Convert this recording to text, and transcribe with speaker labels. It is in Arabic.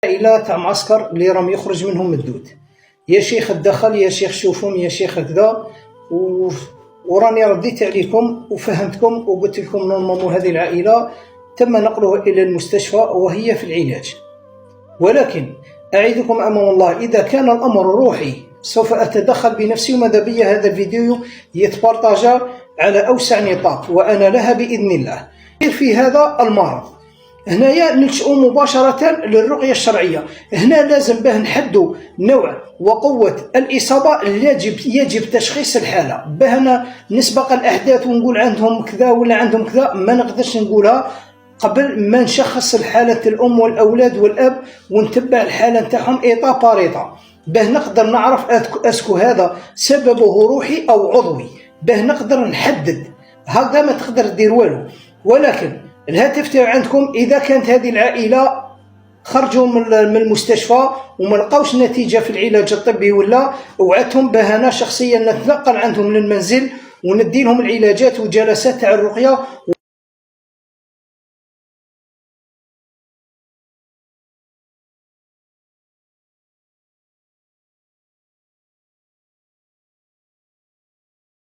Speaker 1: إلى تاع معسكر اللي راهم يخرج منهم الدود. يا شيخ الدخل، يا شيخ شوفهم، يا شيخ كذا، وراني رديت عليكم وفهمتكم وقلت لكم نورمالمون هذه العائلة تم نقلها إلى المستشفى وهي في العلاج. ولكن أعيدكم أمام الله إذا كان الأمر روحي سوف أتدخل بنفسي، وماذا بي هذا الفيديو يتبارطاجا على أوسع نطاق وأنا لها بإذن الله. في هذا المرض هنايا نلجأ مباشرة للرقية الشرعية. هنا لازم باه نحدوا نوع وقوة الإصابة يجب تشخيص الحالة. باه نسبق الأحداث ونقول عندهم كذا ولا عندهم كذا، ما نقدرش نقولها قبل ما نشخص الحالة الأم والأولاد والأب ونتبع الحالة نتاعهم إيطا باريطا، باه نقدر نعرف أسكو هذا سببه روحي أو عضوي، باه نقدر نحدد. هكذا ما تقدر دير والو. ولكن الهاتف تاع عندكم إذا كانت هذه العائلة خرجوا من المستشفى وما لقاوش نتيجة في العلاج الطبي، ولا وعدتهم باه أنا شخصيا نتنقل عندهم للمنزل وندي لهم العلاجات وجلسات تاع الرقية.